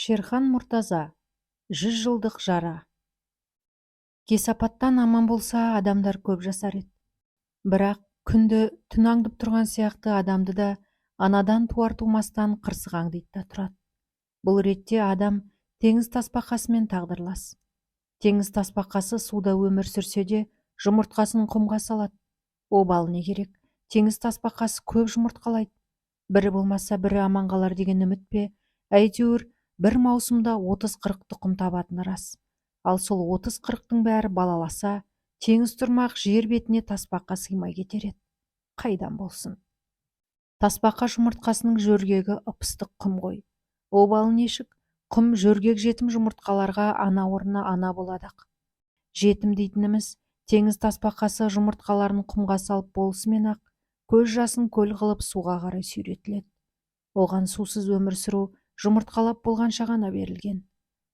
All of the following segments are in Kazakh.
Шерхан Мұртаза, 100 жылдық жара. Кесапаттан аман болса, адамдар көп жасар еді. Бірақ күнді түн аңдып тұрған сияқты адамды да анадан туар тумастан қырсық аңдиды да тұрады. Бұл ретте адам теңіз тасбақасымен тағдырлас. Теңіз тасбақасы суда өмір сүрсе де, жұмыртқасын құмға салады. Обалы не керек? Теңіз тасбақасы көп жұмыртқалайды. Бірі болмаса бірі аман қалар деген үміт пе? Әйтеуір бір маусымда 30-40 тұқым табатыны рас. Ал сол 30-40-тың бәрі балаласа, теңіз тұрмақ жер бетіне тасбақа сыймай кетер еді. Қайдан болсын? Тасбақа жұмыртқасының жөргегі ып-ыстық құм ғой. Обалы нешік? Құм жөргек жетім жұмыртқаларға ана орнына ана боладық. Жетім дейтініміз, теңіз тасбақасы жұмыртқаларын құмға салып болысымен-ақ көз жасын көл қылып суға қарай сүйретіледі. Оған сусыз өмір сүру жұмыртқалап болғанша ғана берілген.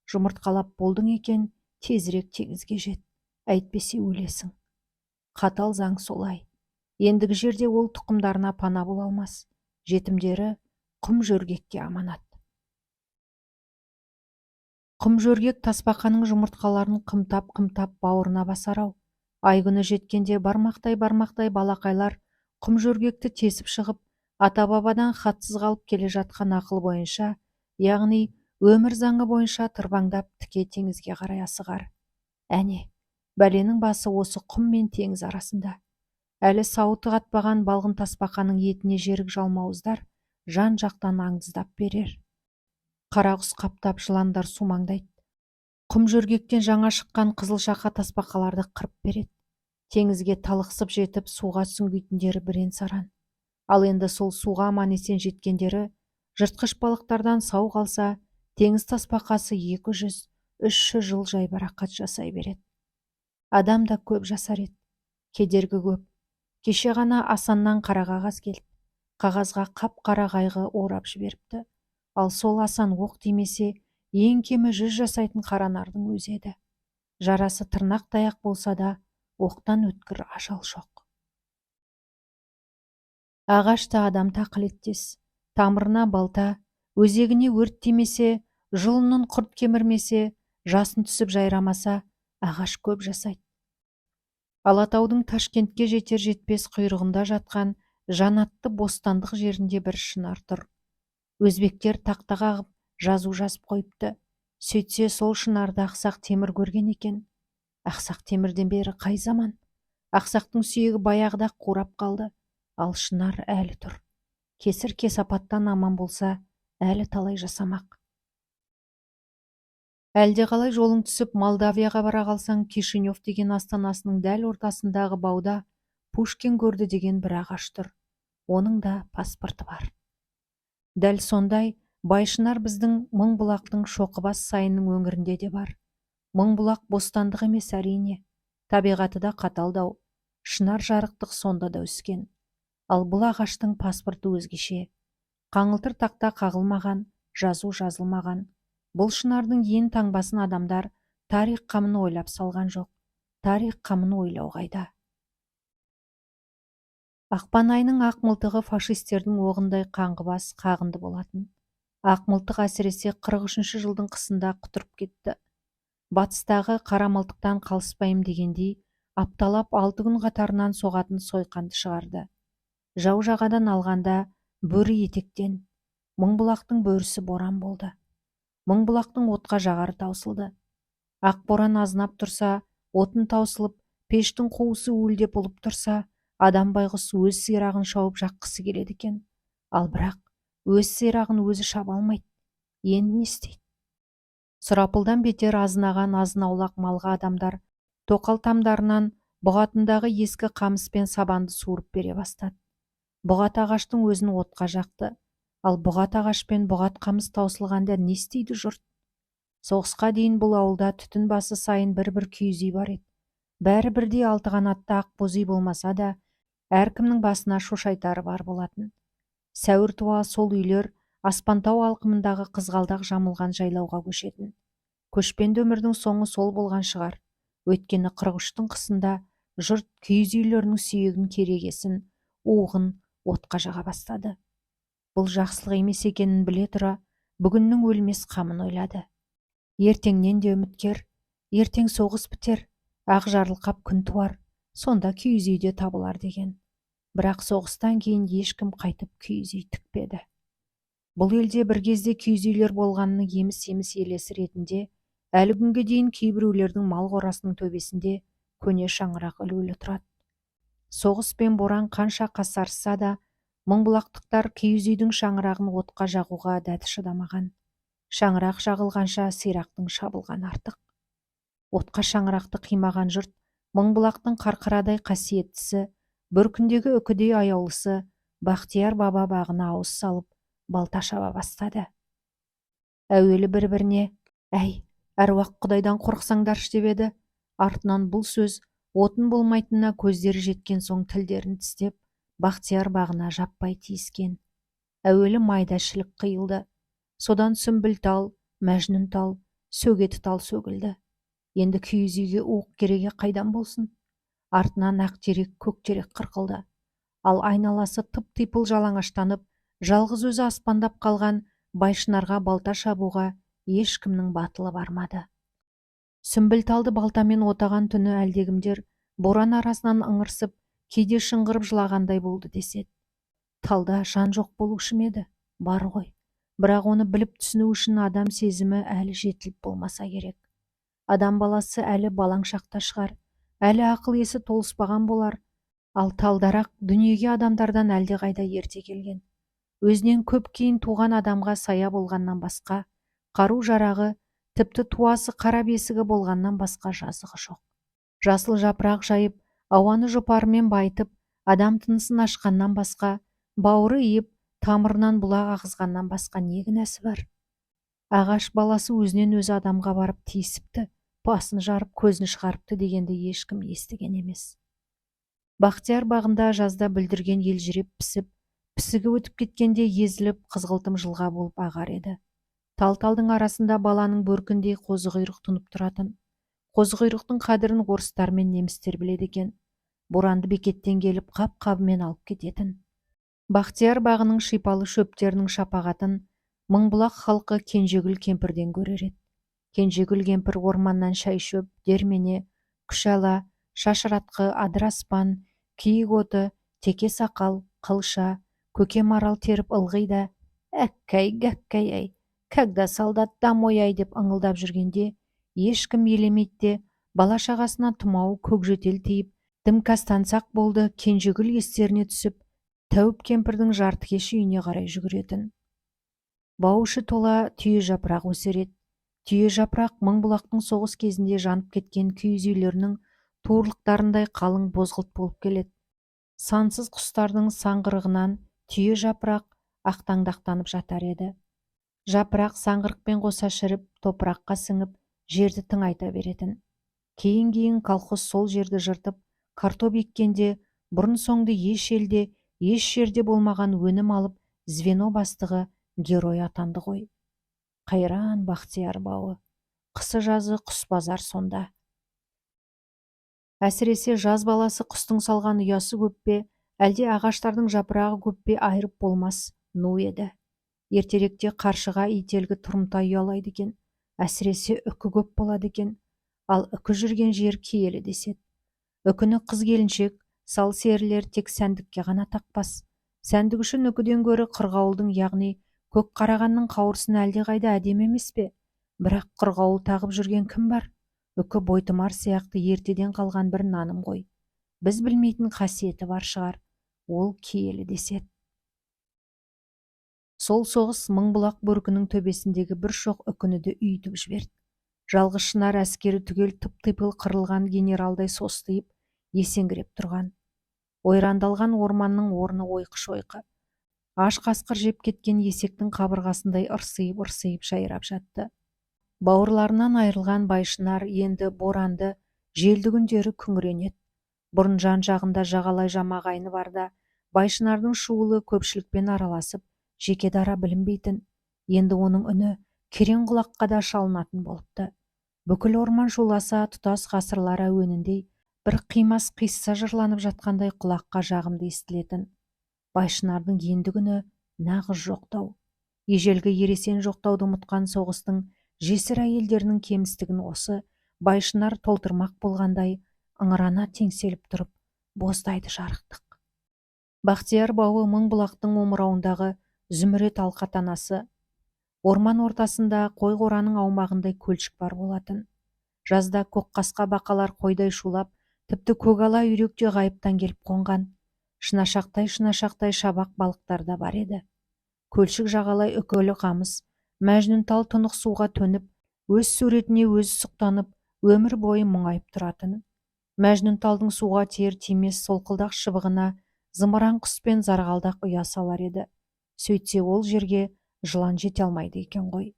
Жұмыртқалап болдың екен, тезірек теңізге жет, әйтпесе өлесің. Қатал заң солай. Ендігі жерде ол тұқымдарына пана бола алмас. Жетімдері құм жөргекке аманат. Құм жөргек тасбақаның жұмыртқаларын қымтап бауырына басар-ау. Ай күні жеткенде бармақтай балақайлар құм жөргекті тесіп шығып, ата-бабадан хатсыз қалып келе жатқан ақыл бойынша, яғни өмір заңы бойынша тырбаңдап тіке теңізге қарай асығар. Әне, бәленің басы осы құм мен теңіз арасында. Әлі сауыты қатпаған балғын тасбақаның етіне жерік жалмауыздар жан-жақтан аңдыздап берер. Қарағұс қаптап жыландар сумаңдайды. Құм жөргектен жаңа шыққан қызылшақа тасбақаларды қырып береді. Теңізге талықсып жетіп суға сүңгитіндері бірен-саран. Ал енді сол суға аман есен жеткендері жыртқыш балықтардан сау қалса, теңіз тасбақасы 200-300 жыл жайбарақат жасай береді. Адам да көп жасар еді. Кедергі көп. Кеше ғана Асаннан қара қағаз келді. Қағазға қап-қара қайғы орап жіберіпті. Ал сол Асан оқ тимесе, ең кемі 100 жасайтын қаранардың өзі еді. Жарасы тырнақ таяқ болса да, оқтан өткір ажал жоқ. Ағашта адам тақылеттес. Тамырына балта, өзегіне өрт тимесе, жұлынын құрт кемірмесе, жасын түсіп жайрамаса, ағаш көп жасайды. Алатаудың Ташкентке жетер-жетпес құйрығында жатқан жанатты бостандық жерінде бір шынар тұр. Өзбектер тақта қағып жазу жазып қойыпты. Сөйтсе сол шынарды ақсақ темір көрген екен. Ақсақ темірден бері қай заман? Ақсақтың сүйегі баяғыда қурап қалды, ал шынар әлі тұр. Кесір-кесапаттан аман болса, әлі талай жасамақ. Әлде қалай жолың түсіп Молдавияға бара қалсаң, Кишинев деген астанасының дәл ортасындағы бауда Пушкин көрді деген бір ағаш тұр. Оның да паспорты бар. Дәл сондай Байшынар біздің Мыңбұлақтың Шоқыбас сайының өңірінде де бар. Мыңбұлақ бостандық емес әрине. Табиғаты да қаталдау. Шынар жарықтық сонда да өскен. Ал бұл ағаштың паспорты өзгеше. Қаңылтыр тақта қағылмаған, жазу жазылмаған. Бұл шынардың ең таңбасын адамдар тарих қамын ойлап салған жоқ. Тарих қамын ойлау қайда? Ақпан айының ақ мылтығы фашистердің оғындай қаңғыбас, қағынды болатын. Ақ мылтық әсіресе 43 жылдың қысында құтырып кетті. Батыстағы қара мылтықтан қалыспайым дегендей, апталап 6 күн қатарынан соғатын сойқанды шығарды. Жау жағадан алғанда бөрі етектен. Мыңбұлақтың бөрісі боран болды. Мыңбұлақтың отқа жағары таусылды. Ақ боран азынап тұрса, отын таусылып, пештің қуысы уілдеп ұлып тұрса, адам байғұс өз сирағын шауып жаққысы келеді екен. Ал бірақ өз сирағын өзі шаба алмайды. Енді не істейді? Сұрапылдан бетер азынаған азынаулақ малға адамдар тоқал тамдарынан бұғатындағы ескі қамыс пен сабанды суырып бере бастады. Бұғат ағаштың өзін отқа жақты. Ал бұғат ағаш пен бұғат қамыс таусылғанда не істейді жұрт? Соғысқа дейін бұл ауылда түтін басы сайын бір-бір киіз үй бар еді. Бәрі бірдей 6 қанатты ақ боз үй болмаса да, әркімнің басына шошайтары бар болатын. Сәуір туа сол үйлер Аспантау алқымындағы қызғалдақ жамылған жайлауға көшетін. Көшпенді өмірдің соңы сол болған шығар. Өйткені 43-тің қысында жұрт киіз үйлерінің сүйегін, керегесін, уығын отқа жаға бастады. Бұл жақсылық емес екенін біле тұра, Бүгіннің өлмес қамын ойлады. Ертеңнен де үміткер, ертең соғыс бітер, ақ жарылқап күн туар, сонда киіз үйде табылар деген. Бірақ соғыстан кейін ешкім қайтып киіз үй тікпеді. Бұл елде бір кезде киіз үйлер болғанының еміс-еміс елесі ретінде әлі күнге дейін кейбіреулердің мал қорасының төбесінде көне шаңырақ ілулі тұрады. Соғыс пен боран қанша қасарысса да, мыңбұлақтықтар киіз үйдің шаңырағын отқа жағуға дәті шыдамаған. Шаңырақ жағылғанша сирақтың шабылған артық. Отқа шаңырақты қимаған жұрт мыңбұлақтың қарқарадай қасиеттісі, бір күндегі үкідей аяулысы Бақтияр баба бағына ауыз салып, балта шаба бастады. Әуелі бір-біріне, әй, әруақ құдайдан қорықсаңдаршы деп еді. Артынан бұл сөз отын болмайтынына көздері жеткен соң тілдерін тістеп, Бақтияр бағына жаппай тиіскен. Әуелі майда шілік қиылды. Содан сүмбіл тал, мәжнүн тал, сөгеті тал сөгілді. Енді киіз үйге уық кереге қайдан болсын? Артынан ақ терек, көк терек қырқылды. Ал айналасы тып-типыл жалаңаштанып, жалғыз өзі аспандап қалған Байшынарға балта шабуға ешкімнің батылы бармады. Сүмбіл талды балтамен отаған түні әлдегімдер боран арасынан ыңырсып, кейде шыңғырып жылағандай болды деседі. Талда жан жоқ болушы ме еді? Бар ғой. Бірақ оны біліп түсіну үшін адам сезімі әлі жетіліп болмаса керек. Адам баласы әлі балаң шақта шығар, әлі ақыл есі толыспаған болар. Ал талдарақ дүниеге адамдардан әлде қайда ерте келген. Өзінен көп кейін туған адамға сая болғаннан басқа, қару жарағы, тіпті туасы қара бесігі болғаннан басқа жазығы жоқ. Жасыл жапырақ жайып, ауаны жұпарымен байытып, адам тынысын ашқаннан басқа, бауыры иіп, тамырынан бұлақ ағызғаннан басқа не кінәсі бар? Ағаш баласы өзінен өзі адамға барып тиісіпті, басын жарып, көзін шығарыпты дегенді ешкім естіген емес. Бақтияр бағында жазда бүлдірген елжіреп пісіп, пісігі өтіп кеткенде езіліп, қызғылтым жылға болып ағар еді. Тал-талдың арасында баланың бөркіндей қозықұйрық тұнып тұратын. Қозықұйрықтың қадірін орыстар мен немістер біледі екен. Боранды бекеттен келіп қап-қабымен алып кететін. Бақтияр бағының шипалы шөптерінің шапағатын Мыңбұлақ халқы Кенжегүл кемпірден көрер еді. Кенжегүл кемпір орманнан шай шөп, дермене, күшала, шашыратқы, адыраспан, киік оты, теке сақал, қылша, көкемарал теріп ылғи да «Әккәй-гәккәй әй, когда солдат домой әй» деп ыңылдап жүргенде, ешкім елемейді де, бала-шағасына тұмау, көкжөтел тиіп, дімкастансақ болды, Кенжегүл естеріне түсіп, Тәуіп кемпірдің жартыкеш үйіне қарай жүгіретін. Бауышы тола түйе жапырақ өсер еді. Түйе жапырақ Мыңбұлақтың соғыс кезінде жанып кеткен киіз үйлерінің туырлықтарындай қалың бозғылт болып келеді. Сансыз құстардың саңғырығынан түйе жапырақ ақтаңдақтанып жатар еді. Жапырақ саңғырықпен қоса шіріп, топыраққа сіңіп, жерді тыңайта беретін. Кейін колхоз сол жерді жыртып, картоп еккенде, бұрын-соңды еш елде, еш жерде болмаған өнім алып, звено бастығы герой атанды ғой. Қайран Бақтияр бауы. Қысы-жазы құс базар сонда. Әсіресе жаз баласы құстың салған ұясы көп пе, әлде ағаштардың жапырағы көп пе айырып болмас ну еді. Ертеректе қаршыға ителгі тұрымта ұялайды екен, әсіресе үкі көп болады екен. Ал үкі жүрген жер киелі деседі. Үкіні қыз келіншек, сал серілер тек сәндікке ғана тақпас. Сәндік үшін үкіден гөрі қырғауылдың, яғни көк қарағанның қауырсын әлде қайда әдемі емес пе? Бірақ қырғауыл тағып жүрген кім бар? Үкі бойтымар сияқты ертеден қалған бір наным ғой. Біз білмейтін қасиеті бар шығар. Ол киелі деседі. Сол соғыс Мыңбұлақ бөркінің төбесіндегі бір шоқ үкіні де үйітіп жіберді. Жалғыз шынар әскері түгел тып-типыл қырылған генералдай состиып, есеңгіреп тұрған. Ойрандалған орманның орны ойқы-шойқы. Аш қасқыр жеп кеткен есектің қабырғасындай ырсиып жайрап жатты. Бауырларынан айырылған Байшынар енді боранды, желді күндері күңіренеді. Бұрын жан-жағында жағалай жамағайыны барда, Байшынардың шуылы көпшілікпен араласып, жеке дара білінбейтін. Енді оның үні керең құлаққа да шалынатын болыпты. Бүкіл орман шуласа тұтас ғасырлар әуеніндей, бір қимас қисса жырланып жатқандай құлаққа жағымды естілетін. Байшынардың енді күні нағыз жоқтау. ежелгі ересен жоқтауды ұмытқан соғыстың жесір әйелдерінің кемістігін осы байшынар толтырмақ болғандай ыңырана теңселіп тұрып боздайды жарықтық. Бақтияр бауы Мыңбұлақтың омырауындағы зүмірет алқатанасы. Орман ортасында қой қораның аумағындай көлшік бар болатын. Жазда көкқасқа бақалар қойдай шулап, тіпті көгала үйрек те ғайыптан келіп қонған. Шынашақтай шабақ балықтар да бар еді. Көлшік жағалай үкілі қамыс, Мәжнүнтал тұнық суға төніп, өз суретіне өзі сұқтанып, өмір бойы мұңайып тұратын. Мәжнүнталдың суға тиер-тимес солқылдақ шыбығына зымыран құс пен зарғалдақ ұя салар еді. Сөйтсе ол жерге жылан жете алмайды екен ғой.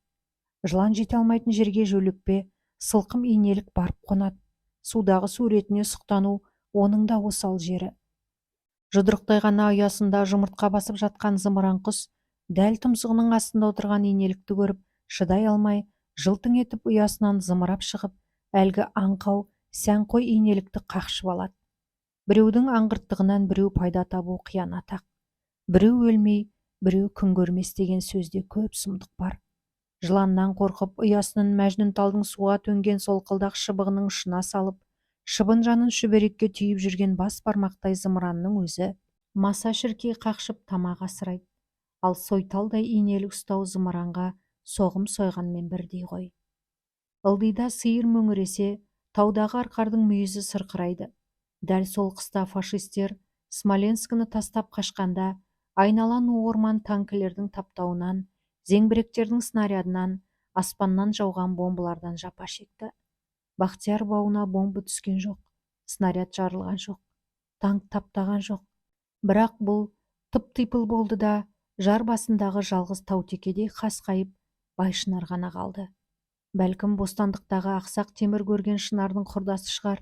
Жылан жете алмайтын жерге жөлікпе, сылқым инелік барып қонады. Судағы суретіне сұқтану оның да осал жері. Жұдырықтай ғана ұясында жұмыртқа басып жатқан зымыран құс дәл тұмсығының астында отырған инелікті көріп, шыдай алмай, жылтың етіп ұясынан зымырап шығып, әлгі аңқау, сәнқой инелікті қақшып алады. Біреудің аңғырттығынан біреу пайда табу қиянат ақ. Біреу өлмей, біреу күн көрмес деген сөзде көп сұмдық бар. Жыланнан қорқып, ұясының Мәжнүнталдың суға төнген солқылдақ шыбығының ұшына салып, шыбын жанын шүберекке түйіп жүрген бас бармақтай зымыранның өзі маса шіркей қақшып тамақ асырайды. Ал сойталдай инелік ұстау зымыранға соғым сойғанмен бірдей ғой. Ылдида сиыр мөңіресе, таудағы арқардың мүйізі сырқырайды. Дәл сол қыста фашистер Смоленскіні тастап қашқанда, айналан орман танкілердің таптауынан, зеңбіректердің снарядынан, аспаннан жауған бомбалардан жапа шекті. Бақтияр бауына бомба түскен жоқ, снаряд жарылған жоқ, танк таптаған жоқ. Бірақ бұл тып-типыл болды да, жар басындағы жалғыз таутекедей қасқайып, Байшынар ғана қалды. Бәлкім бостандықтағы ақсақ темір көрген Шынардың құрдасы шығар.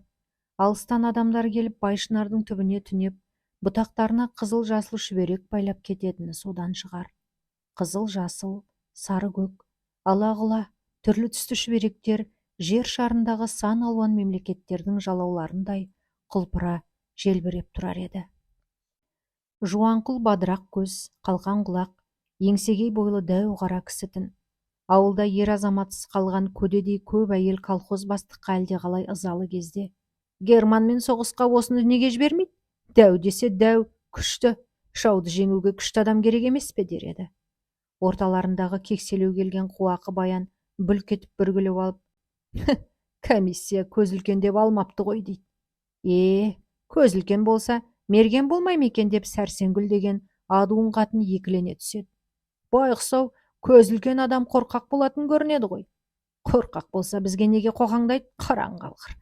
Алыстан адамдар келіп Байшынардың түбіне түнеп, бұтақтарына қызыл-жасыл шүберек байлап кететіні содан шығар. Қызыл-жасыл, сары-көк, ала-құла, түрлі түсті шүберектер жер шарындағы сан алуан мемлекеттердің жалауларындай құлпыра желбіреп тұрар еді. Жуанқұл бадырақ көз, қалқан құлақ, еңсегей бойлы дәу қара кісітін. Ауылда ер азаматсыз қалған көдедей көп әйел колхоз бастыққа әлде қалай ызалы кезде: «Германмен соғысқа осыны неге жібермейді? Дәу десе дәу, күшті, жауды жеңуге күшті адам керек емес пе?» дер еді. Орталарындағы кекселеу келген қуақы баян бүлк етіп бүргіліп алып: «Комиссия көз үлкен деп алмапты ғой» дейді. Көз үлкен болса, мерген болмай ма екен деп Сәрсенгүл деген адуын қатын екілене түседі. Байқұс-ау, көз үлкен адам қорқақ болатын көрінеді ғой. Қорқақ болса бізге неге қоқаңдайды, қараң қалғыр.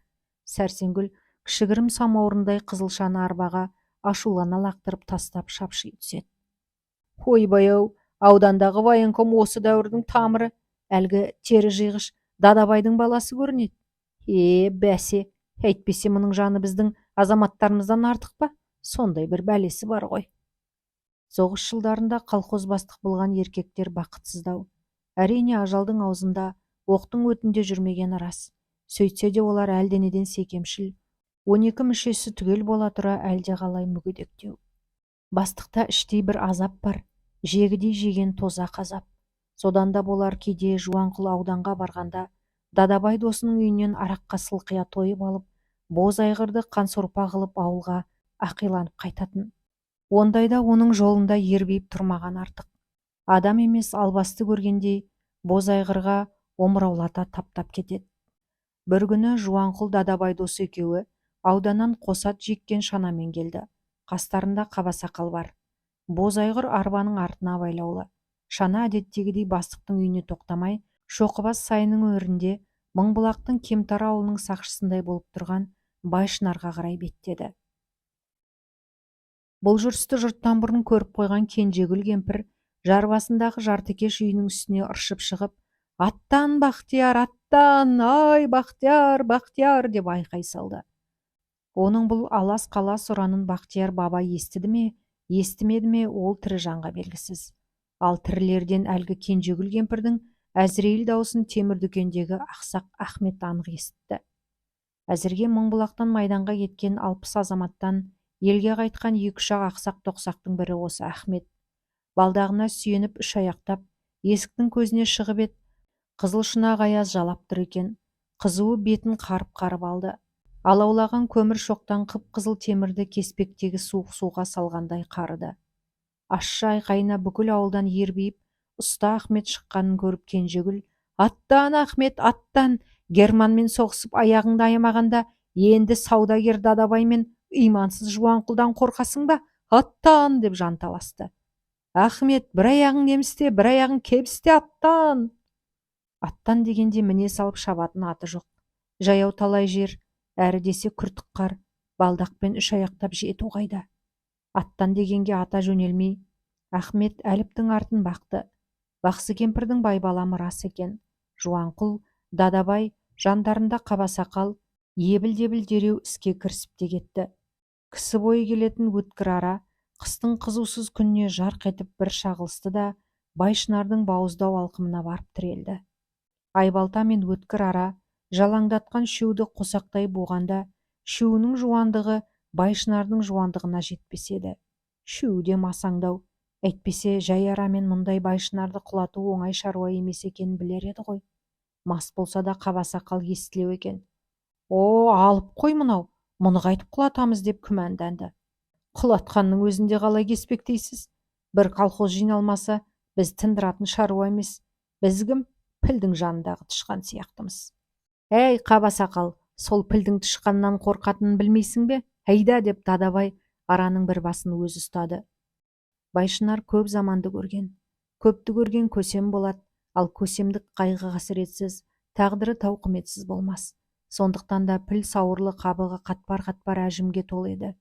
Сәрсенгүл кішігірім самауырындай қызылшаны арбаға ашулана лақтырып тастап шапши түседі. Ойбай-ау, аудандағы военком осы дәуірдің тамыры, әлгі тері жиғыш Дадабайдың баласы көрінеді. Бәсе, әйтпесе мұның жаны біздің азаматтарымыздан артық па? Сондай бір бәлесі бар ғой. Соғыс жылдарында колхоз бастық болған еркектер бақытсыздау. Әрине ажалдың аузында, оқтың өтінде жүрмеген рас. Сөйтсе де олар әлденеден секемшіл, 12 мүшесі түгел бола тұра әлде қалай мүгедектеу. Бастықта іштей бір азап бар, жегідей жеген тозақ азап. Содан да болар кейде Жуанқұл ауданға барғанда Дадабай досының үйінен араққа сылқия тойып алып, боз айғырды қансорпа қылып ауылға ақиланып қайтатын. Ондайда оның жолында ербейіп тұрмаған артық. Адам емес албасты көргендей боз айғырға омыраулата таптап кетеді. Бір күні Жуанқұл Дадабай досы екеуі ауданнан қосат жеккен шанамен келді. Қастарында қабасақал бар. Боз айғыр арбаның артына байлаулы. Шана әдеттегідей бастықтың үйіне тоқтамай, Шоқыбас сайының өрінде Мыңбұлақтың Кемтар ауылының сақшысындай болып тұрған Байшынарға қарай беттеді. Бұл жүрісті жұрттан бұрын көріп қойған Кенжегүл кемпір жар басындағы жартыкеш үйінің үстіне ыршып шығып: «Аттан, Бақтияр, аттан! Ай, Бақтияр, Бақтияр!» деп айқай салды. Оның бұл алас-қалас ұранын Бақтияр баба естіді ме, естімеді ме, ол тірі жанға белгісіз. Ал тірілерден әлгі Кенжегүл кемпірдің әзірейіл даусын темір дүкендегі ақсақ Ахмет анық естіпті. Әзірге Мыңбұлақтан майданға кеткен 60 азаматтан елге қайтқан 2-3 ақсақ тоқсақтың бірі осы Ахмет. Балдағына сүйеніп 3 аяқтап, Есіктің көзіне шығып ет, қызыл шұнақ аяз жалап тұр екен. Қызуы бетін қарып-қарып алды. Алаулаған көмір шоқтан қып-қызыл темірді кеспектегі суық суға салғандай қарыды. Ащы айқайына бүкіл ауылдан ербиіп, ұста Ахмет шыққанын көріп Кенжегүл: «Аттан, Ахмет, аттан! Германмен соғысып аяғыңды аямағанда, енді саудагер Дадабай мен имансыз Жуанқұлдан қорқасың ба? Аттан!» деп жанталасты. «Ахмет, бір аяғың немісте, бір аяғың кебісте, аттан!» Аттан дегенде міне салып шабатын аты жоқ. Жаяу талай жер, әрі десе күртік қар, балдақпен үш аяқтап жету қайда. Аттан дегенге ата жөнелмей, Ахмет Әліптің артын бақты. Бақсы кемпірдің байбаламы рас екен. Жуанқұл, Дадабай, жандарында Қабасақал, ебіл-дебіл дереу іске кірісіп те кетті. Кісі бойы келетін өткір ара, қыстың қызусыз күніне жарқ етіп бір шағылысты да Байшынардың бауыздау алқымына барып тірелді. Айбалта мен өткір ара жалаңдатқан шөуді қосақтай буғанда, шөуінің жуандығы Байшынардың жуандығына жетпес еді. Шөу де масаңдау, әйтпесе жай арамен мұндай Байшынарды құлату оңай шаруа емес екенін білер еді ғой. Мас болса да Қабасақал естілеу екен. «О, алып қой мынау, мұны қайтып құлатамыз» деп күмәнданды. «Құлатқанның өзінде қалай кеспектейсіз? Бір колхоз жиналмаса, біз тындыратын шаруа емес. Біз кім? Пілдің жанындағы тышқан сияқтымыз». «Әй, Қабасақал, сол пілдің тышқаннан қорқатынын білмейсің бе? Әйда» деп Дадабай араның бір басын өзі ұстады. Байшынар көп заманды көрген. Көпті көрген көсем болады, ал көсемдік қайғы қасіретсіз, тағдыры тауқыметсіз болмас. Сондықтан да піл сауырлы қабығы қатпар-қатпар әжімге толы еді.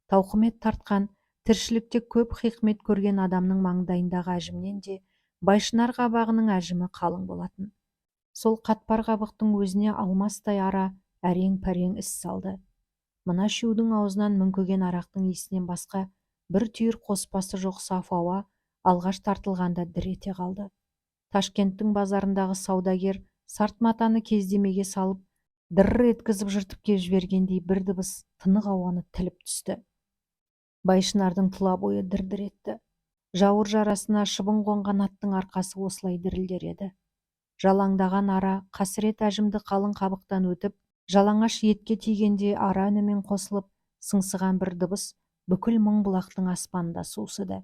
Тауқымет тартқан, тіршілікте көп хикмет көрген адамның маңдайындағы әжімнен де Байшынар қабағының әжімі қалың болатын. Сол қатпар қабықтың өзіне алмастай ара әрең-пәрең іс салды. Мына шөудің аузынан мүңкіген арақтың иісінен басқа бір түйір қоспасы жоқ саф ауа алғаш тартылғанда дір ете қалды. Ташкенттің базарындағы саудагер сартматаны кездемеге салып, дырр еткізіп жыртып кеп жібергендей бір дыбыс тынық ауаны тіліп түсті. Байшынардың тұла бойы дір-дір етті. Жауыр жарасына шыбын қонған аттың арқасы осылай дірілдер еді. Жалаңдаған ара қасірет әжімді қалың қабықтан өтіп, жалаңаш етке тигенде ара үнімен қосылып, сыңсыған бір дыбыс бүкіл мың бұлақтың аспанында сусыды.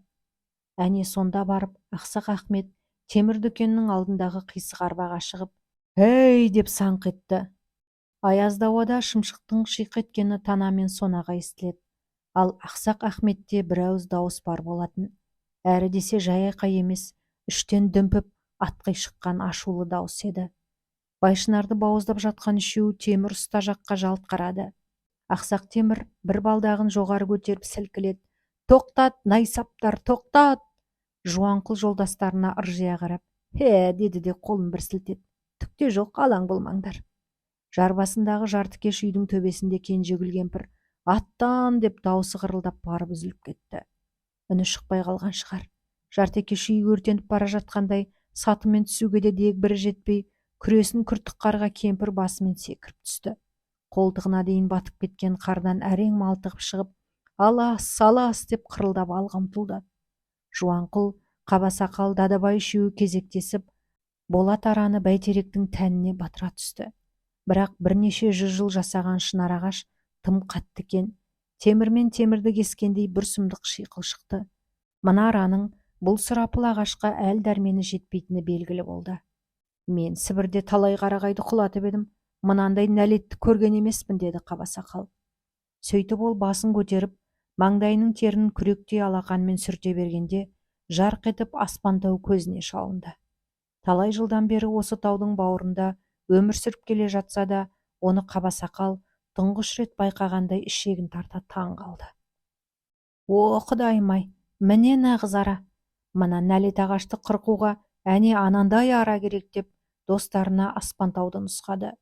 Әне сонда барып Ақсақ Ахмет темір дүкеннің алдындағы қисық арбаға шығып, «Әй!» деп саңқ етті. Аязда ауада шымшықтың шиқ еткені танамен сонаға естіледі. Ал Ақсақ Ахметте бір ауыз дауыс бар болатын. Әрі десе жай айқай емес, іштен дүмпіп атқи шыққан ашулы дауыс еді. Байшынарды бауыздап жатқан үшеуі темір ұста жаққа жалт қарады. Ақсақ темір бір балдағын жоғары көтеріп сілкіледі. «Тоқтат, найсаптар, тоқтат!» Жуанқұл жолдастарына ыржия қарап, деді де қолын бір сілтеді. «Түкте жоқ, алаң болмаңдар». Жарбасындағы жартыкеш үйдің төбесінде Кенжегүл кемпір «Аттан!» деп дауысы қырылдап барып үзіліп кетті. Үні шықпай қалған шығар. Жартыкеш үй өртеніп бара жатқандай, сатымен түсуге де дегбірі жетпей, күресін күртік қарға кемпір басымен секіріп түсті. Қолтығына дейін батып кеткен қардан әрең малтығып шығып, «Алас, алас!» деп қырылдап алға ұмтылды. Жуанқұл, Қабасақал, Дадабай үшеуі кезектесіп, болат араны бәйтеректің тәніне батыра түсті. Бірақ бірнеше жүз жыл жасаған шынар ағаш тым қатты екен. Темірмен темірді кескендей бір сұмдық шиқыл шықты. Мына араның бұл сұрапыл ағашқа әл дәрмені жетпейтіні белгілі болды. «Мен Сібірде талай қарағайды құлатып едім, мынандай нәлетті көрген емеспін» деді Қабасақал. Сөйтіп ол басын көтеріп, маңдайының терін күректей алақанмен сүрте бергенде, жарқ етіп аспантау көзіне шалынды. Талай жылдан бері осы таудың бауырында өмір сүріп келе жатса да, оны Қабасақал тұңғыш рет байқағандай ішегін тарта таң қалды. «О, Құдайым-ай, міне нағыз ара! Мына нәлет ағашты қырқуға әне анандай ара керек» деп достарына аспантауды нұсқады.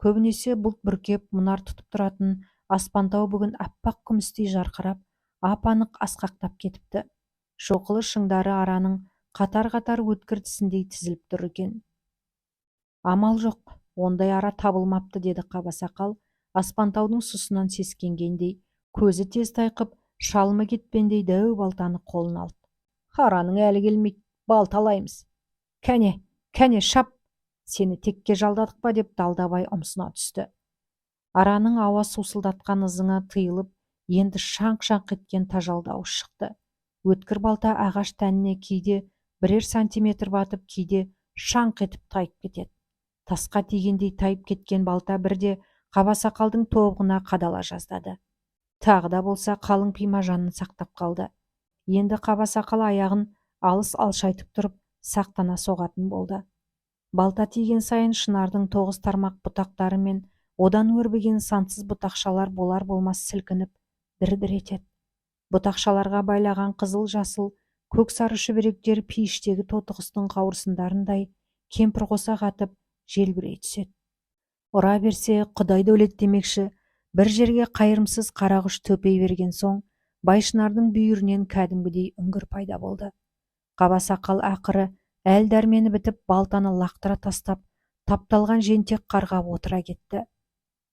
Көбінесе бұлт бүркеп мұнар тұтып тұратын аспантау бүгін аппақ күмістей жарқырап, ап-анық асқақтап кетіпті. Шоқылы шыңдары араның қатар-қатар өткір тісіндей тізіліп тұр екен. «Амал жоқ, ондай ара табылмапты» деді Қабасақал, аспантаудың сұсынан сескенгендей, көзі тез тайқып, шалымы кетпендей дәу балтаны қолына алды. «Араның әлі келмейді, балталаймыз». кәне шап, сені текке жалдадық па деп Далдабай ұмсына түсті. Араның ауа сусылдатқан ызыңы тыйылып, енді шаңқ-шаңқ еткен тажал дауыс шықты. Өткір балта ағаш тәніне кейде 1 сантиметр батып, кейде шаңқ етіп тайып кетеді. Тасқа тигендей тайып кеткен балта бірде Қабасақалдың тобығына қадала жаздады. Тағы да болса қалың пима жанын сақтап қалды. Енді Қабасақал аяғын алыс алшайтып тұрып, сақтана соғатын болды. Балта тиген сайын шынардың 9 тармақ бұтақтары мен одан өрбіген сансыз бұтақшалар болар-болмас сілкініп, дір-дір етеді. Бұтақшаларға байлаған қызыл, жасыл, көк сары шүберектер пейіштегі тотықұстың қауырсындарындай кемпір қоса қатып, желбірей түседі. Ұра берсе, Құдай дәулет демекші, бір жерге қайырымсыз қарағыш төпей берген соң, Байшынардың бүйірінен кәдімгідей үңгір пайда болды. Қабасақал ақыры әл дәрмені бітіп, балтаны лақтыра тастап, тапталған жентек қарға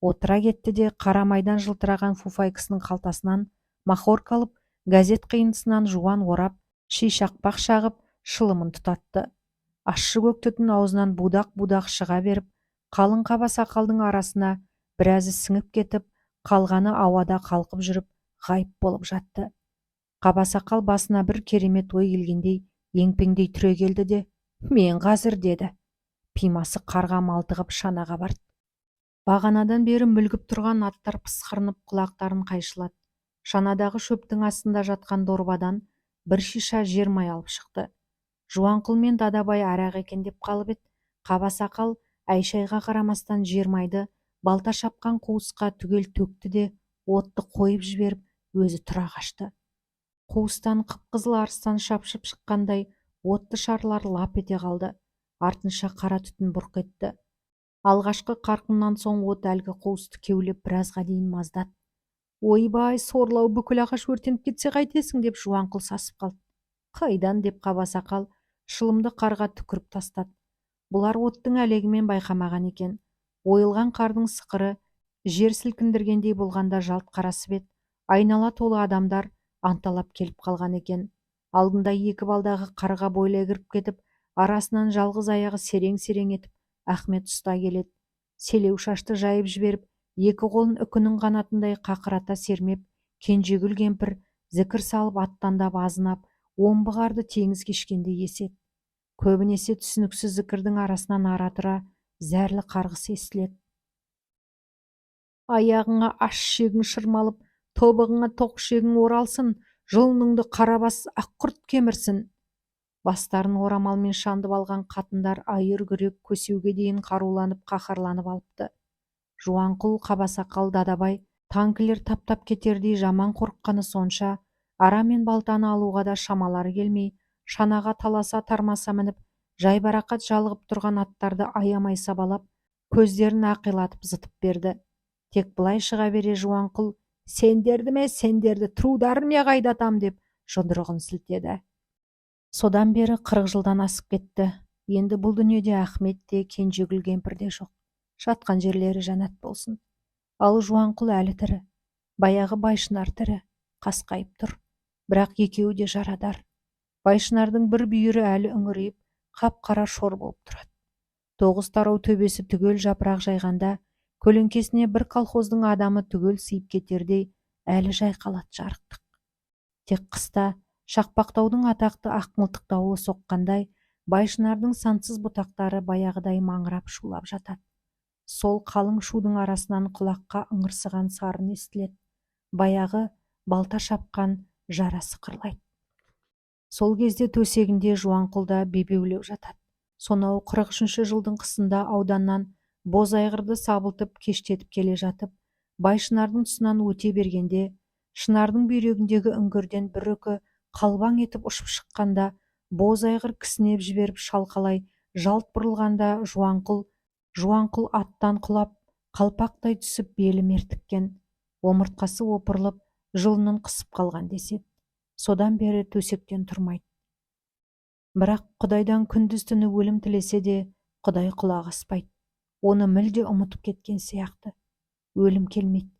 отыра кетті де қара майдан жылтыраған фуфайкасының қалтасынан махорка алып, газет қиындысынан жуан орап, шишақпақ шағып, шылымын тұтатты. Ащы көк түтін аузынан будақ-будақ шыға беріп, қалың Қабасақалдың арасына біразы сіңіп кетіп, қалғаны ауада қалқып жүріп, ғайып болып жатты. Қабасақал басына бір керемет ой келгендей, еңпеңдей түрегелді де, «Мен қазір» деді. Пимасы қарға малтығып шанаға барды. Бағанадан бері мүлгіп тұрған аттар пысқырынып, құлақтарын қайшылады. Шанадағы шөптің астында жатқан дорбадан бір шиша жер май алып шықты. Жуанқұл мен Дадабай арақ екен деп қалып еді. Қабасақал әй-шайға қарамастан жер майды балта шапқан қуысқа түгел төкті де, отты қойып жіберіп, өзі тұра қашты. Қуыстан қып-қызыл арыстан шапшып шыққандай отты шарлар лап ете қалды. Артынша қара түтін бұрқ етті. Алғашқы қарқыннан соң от әлгі қуысты кеулеп біразға дейін маздады. «Ойбай, сорлау, бүкіл ағаш өртеніп кетсе қайтесің?» деп Жуанқұл сасып қалды. «Қайдан?» деп Қабасақал шылымды қарға түкіріп тастады. Бұлар оттың әлегімен байқамаған екен. Ойылған қардың сықыры жер сілкіндіргендей болғанда жалт қарасып еді. Айнала толы адамдар анталап келіп қалған екен. Алдында екі балдағы қарға бойлай кіріп кетіп, арасынан жалғыз аяғы серең-серең етіп Ахмет ұста келеді. Селеу шашты жайып жіберіп, екі қолын үкінің қанатындай қақырата сермеп, Кенжегүл кемпір зікір салып аттандап азынап, омбы қарды теңіз кешкендей еседі. Көбінесе түсініксіз зікірдің арасынан ара-тұра зәрлі қарғыс естіледі. «Аяғыңа аш шегің шырмалып, тобығыңа тоқ шегің оралсын, жұлыныңды қарабас аққұрт кемірсін». Бастарын орамалмен шандып алған қатындар айыр күрек көсеуге дейін қаруланып, қаһарланып алыпты. Жуанқұл, Қабасақал, Дадабай танкілер таптап кетердей жаман қорыққаны сонша, ара мен балтаны алуға да шамалары келмей, шанаға таласа тармаса мініп, жайбарақат жалығып тұрған аттарды аямай сабалап, көздерін ақилатып зытып берді. Тек былай шыға бере Жуанқұл, сендерді трудармия қайдатам деп жұдырығын сілтеді. Содан бері 40 жылдан асып кетті. Енді бұл дүниеде Ахмет те, Кенжегүл кемпір де жоқ. Жатқан жерлері жәннат болсын. Ал Жуанқұл әлі тірі. Баяғы Байшынар тірі, қасқайып тұр. Бірақ екеуі де жарадар. Байшынардың бір бүйірі әлі үңірейіп, қап-қара шор болып тұрады. 9 тарау төбесі түгел жапырақ жайғанда, көлеңкесіне бір колхоздың адамы түгел сыйып кетердей әлі жайқалады жарықтық. Тек қыста Шақпақтаудың атақты ақмылтық дауылы соққандай, Байшынардың сансыз бұтақтары баяғыдай маңырап шулап жатады. Сол қалың шудың арасынан құлаққа ыңырсыған сарын естіледі. Баяғы балта шапқан жарасы қырлайды. Сол кезде төсегінде Жуанқұлда бебеулеу жатады. Сонау 43 жылдың қысында ауданнан боз айғырды сабылтып кештетіп келе жатып, Байшынардың тұсынан өте бергенде, Шынардың бүйрегіндегі үңгірден бір үкі қалбаң етіп ұшып шыққанда, боз айғыр кісінеп жіберіп шалқалай жалт бұрылғанда, Жуанқұл аттан құлап, қалпақтай түсіп белі мертіккен, омыртқасы опырылып, жылынын қысып қалған деседі. Содан бері төсектен тұрмайды. Бірақ Құдайдан күндіз-түні өлім тілесе де, Құдай құлақ аспайды. Оны мүлде ұмытып кеткен сияқты. Өлім келмейді.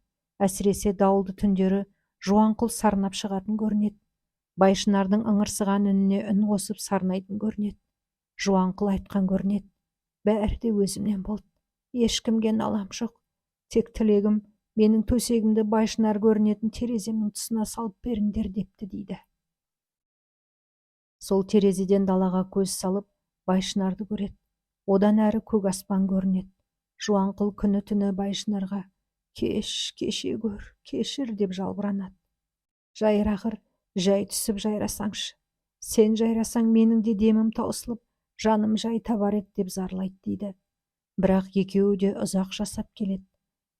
Әсіресе дауылды түндері Жуанқұл сарнап шығатын көрінеді. Байшынардың ыңырсыған үніне үн қосып сарнайтын көрінеді. Жуанқұл айтқан көрінеді. Бәрі де өзімнен болды. Ешкімге налам жоқ. Тек тілегім, менің төсегімді Байшынар көрінетін тереземнің тұсына салып беріңдер депті дейді. Сол терезеден далаға көз салып, Байшынарды көреді. Одан әрі көк аспан көрінеді. Жуанқұл күні түні Байшынарға кеше көр, кешір деп жалбыранады. Жайрағыр, жай түсіп жайрасаңшы. Сен жайрасаң менің де демім таусылып, жаным жай табар еді деп зарлайды дейді. Бірақ екеуі де ұзақ жасап келеді.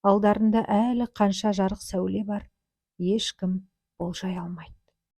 Алдарында әлі қанша жарық сәуле бар, ешкім болжай алмайды.